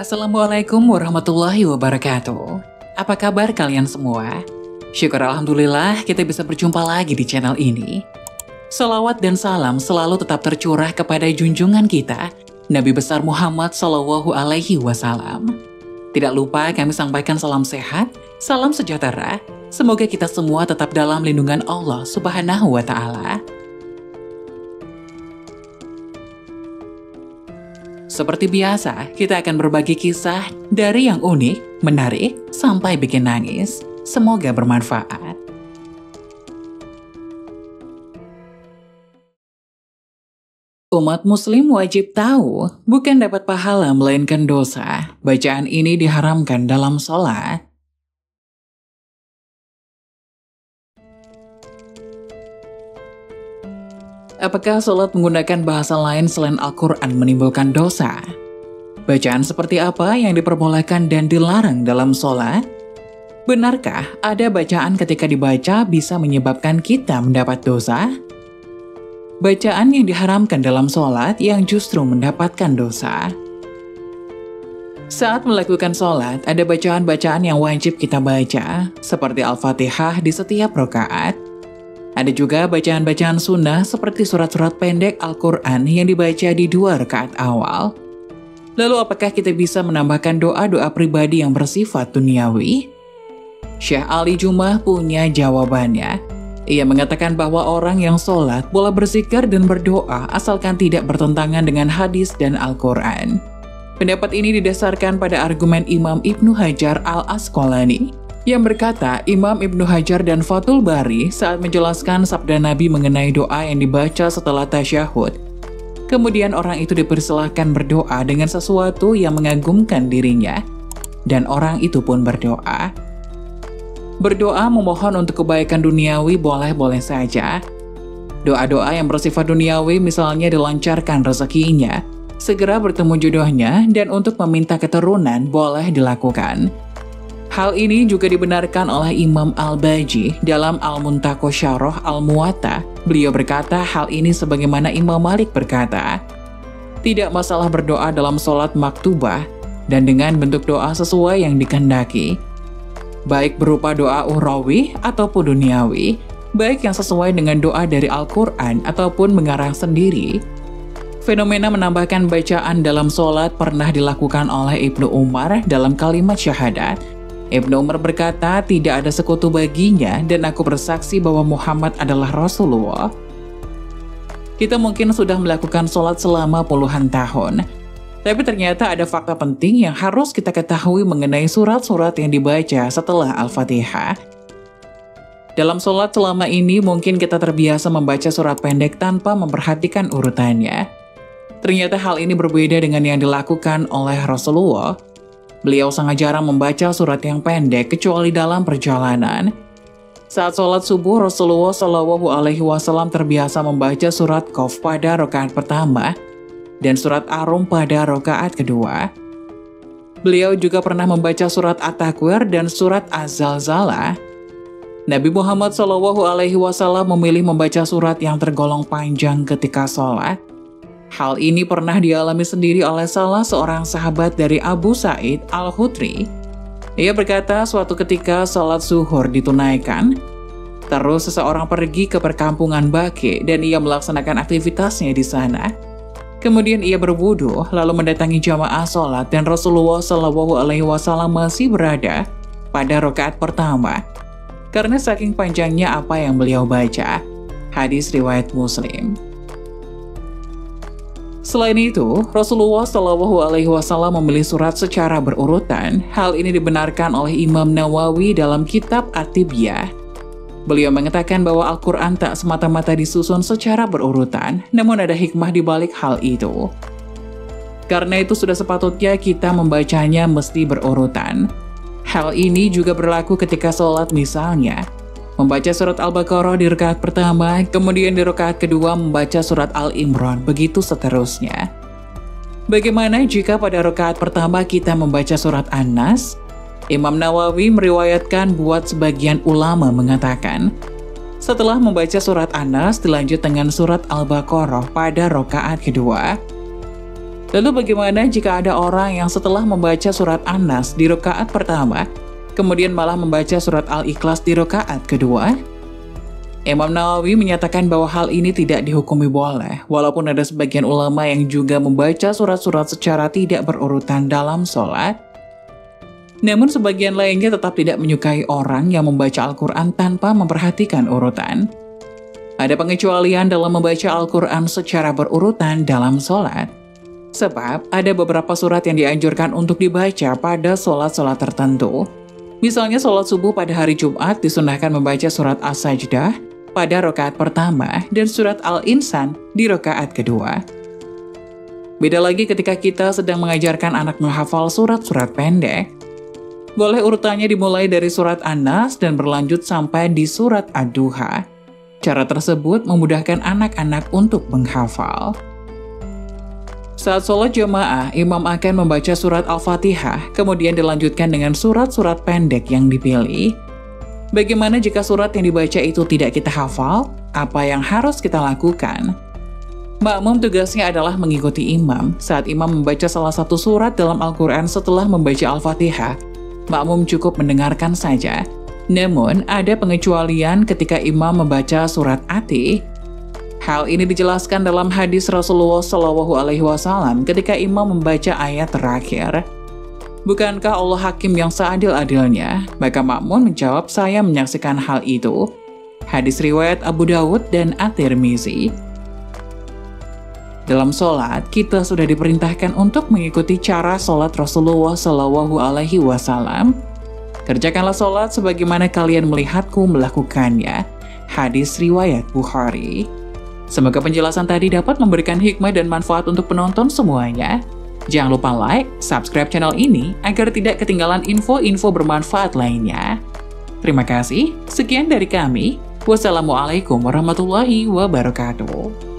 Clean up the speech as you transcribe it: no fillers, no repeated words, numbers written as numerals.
Assalamualaikum warahmatullahi wabarakatuh. Apa kabar kalian semua? Syukur alhamdulillah kita bisa berjumpa lagi di channel ini. Salawat dan salam selalu tetap tercurah kepada junjungan kita, Nabi besar Muhammad SAW. Tidak lupa kami sampaikan salam sehat, salam sejahtera. Semoga kita semua tetap dalam lindungan Allah Subhanahu wa Ta'ala. Seperti biasa, kita akan berbagi kisah dari yang unik, menarik, sampai bikin nangis. Semoga bermanfaat. Umat muslim wajib tahu, bukan dapat pahala melainkan dosa. Bacaan ini diharamkan dalam sholat. Apakah sholat menggunakan bahasa lain selain Al-Quran menimbulkan dosa? Bacaan seperti apa yang diperbolehkan dan dilarang dalam sholat? Benarkah ada bacaan ketika dibaca bisa menyebabkan kita mendapat dosa? Bacaan yang diharamkan dalam sholat yang justru mendapatkan dosa. Saat melakukan sholat, ada bacaan-bacaan yang wajib kita baca, seperti Al-Fatihah di setiap rakaat. Ada juga bacaan-bacaan sunnah seperti surat-surat pendek Al-Quran yang dibaca di 2 rakaat awal. Lalu apakah kita bisa menambahkan doa-doa pribadi yang bersifat duniawi? Syekh Ali Jumah punya jawabannya. Ia mengatakan bahwa orang yang sholat boleh berzikir dan berdoa asalkan tidak bertentangan dengan hadis dan Al-Quran. Pendapat ini didasarkan pada argumen Imam Ibnu Hajar Al-Asqalani, yang berkata Imam Ibnu Hajar dan Fathul Bari saat menjelaskan sabda Nabi mengenai doa yang dibaca setelah tasyahud. Kemudian orang itu dipersilahkan berdoa dengan sesuatu yang mengagumkan dirinya, dan orang itu pun berdoa. Berdoa memohon untuk kebaikan duniawi boleh-boleh saja. Doa-doa yang bersifat duniawi misalnya dilancarkan rezekinya, segera bertemu jodohnya, dan untuk meminta keturunan boleh dilakukan. Hal ini juga dibenarkan oleh Imam Al-Baji dalam Al-Muntaqo Syarah Al-Muwatta. Beliau berkata hal ini sebagaimana Imam Malik berkata, tidak masalah berdoa dalam sholat maktubah dan dengan bentuk doa sesuai yang dikehendaki, baik berupa doa uhrawi ataupun duniawi, baik yang sesuai dengan doa dari Al-Quran ataupun mengarang sendiri. Fenomena menambahkan bacaan dalam sholat pernah dilakukan oleh Ibnu Umar dalam kalimat syahadat. Ibnu Umar berkata, tidak ada sekutu baginya dan aku bersaksi bahwa Muhammad adalah Rasulullah. Kita mungkin sudah melakukan sholat selama puluhan tahun, tapi ternyata ada fakta penting yang harus kita ketahui mengenai surat-surat yang dibaca setelah Al-Fatihah. Dalam sholat selama ini mungkin kita terbiasa membaca surat pendek tanpa memperhatikan urutannya. Ternyata hal ini berbeda dengan yang dilakukan oleh Rasulullah. Beliau sangat jarang membaca surat yang pendek kecuali dalam perjalanan. Saat sholat subuh, Rasulullah SAW terbiasa membaca surat Qaf pada rakaat pertama dan surat Ar-Rum pada rakaat kedua. Beliau juga pernah membaca surat At-Takwir dan surat Az-Zalzalah. Nabi Muhammad SAW memilih membaca surat yang tergolong panjang ketika sholat. Hal ini pernah dialami sendiri oleh salah seorang sahabat dari Abu Sa'id Al-Khudri. Ia berkata suatu ketika sholat zuhur ditunaikan, terus seseorang pergi ke perkampungan Baqi dan ia melaksanakan aktivitasnya di sana. Kemudian ia berwudu lalu mendatangi jamaah sholat dan Rasulullah SAW masih berada pada rakaat pertama karena saking panjangnya apa yang beliau baca. Hadis riwayat Muslim. Selain itu, Rasulullah SAW memilih surat secara berurutan. Hal ini dibenarkan oleh Imam Nawawi dalam kitab At-Tibyah. Beliau mengatakan bahwa Al-Quran tak semata-mata disusun secara berurutan, namun ada hikmah di balik hal itu. Karena itu sudah sepatutnya kita membacanya mesti berurutan. Hal ini juga berlaku ketika sholat misalnya. Membaca surat Al-Baqarah di rakaat pertama, kemudian di rakaat kedua membaca surat Al-Imran, begitu seterusnya. Bagaimana jika pada rakaat pertama kita membaca surat An-Nas? Imam Nawawi meriwayatkan buat sebagian ulama mengatakan, setelah membaca surat An-Nas dilanjut dengan surat Al-Baqarah pada rakaat kedua. Lalu bagaimana jika ada orang yang setelah membaca surat An-Nas di rakaat pertama, kemudian malah membaca surat Al-Ikhlas di rakaat kedua? Imam Nawawi menyatakan bahwa hal ini tidak dihukumi boleh, walaupun ada sebagian ulama yang juga membaca surat-surat secara tidak berurutan dalam sholat. Namun sebagian lainnya tetap tidak menyukai orang yang membaca Al-Quran tanpa memperhatikan urutan. Ada pengecualian dalam membaca Al-Quran secara berurutan dalam sholat. Sebab ada beberapa surat yang dianjurkan untuk dibaca pada sholat-sholat tertentu. Misalnya sholat subuh pada hari Jumat disunahkan membaca surat As-Sajdah pada rakaat pertama dan surat Al-Insan di rakaat kedua. Beda lagi ketika kita sedang mengajarkan anak menghafal surat-surat pendek. Boleh urutannya dimulai dari surat An-Nas dan berlanjut sampai di surat Ad-Duha. Cara tersebut memudahkan anak-anak untuk menghafal. Saat sholat jamaah, imam akan membaca surat Al-Fatihah, kemudian dilanjutkan dengan surat-surat pendek yang dipilih. Bagaimana jika surat yang dibaca itu tidak kita hafal? Apa yang harus kita lakukan? Makmum tugasnya adalah mengikuti imam. Saat imam membaca salah satu surat dalam Al-Quran setelah membaca Al-Fatihah, makmum cukup mendengarkan saja. Namun, ada pengecualian ketika imam membaca surat Atih. Hal ini dijelaskan dalam hadis Rasulullah SAW ketika imam membaca ayat terakhir. Bukankah Allah hakim yang seadil-adilnya? Maka makmum menjawab, saya menyaksikan hal itu. Hadis riwayat Abu Dawud dan At-Tirmizi. Dalam sholat, kita sudah diperintahkan untuk mengikuti cara sholat Rasulullah SAW. Kerjakanlah sholat sebagaimana kalian melihatku melakukannya. Hadis riwayat Bukhari. Semoga penjelasan tadi dapat memberikan hikmah dan manfaat untuk penonton semuanya. Jangan lupa like, subscribe channel ini agar tidak ketinggalan info-info bermanfaat lainnya. Terima kasih, sekian dari kami. Wassalamualaikum warahmatullahi wabarakatuh.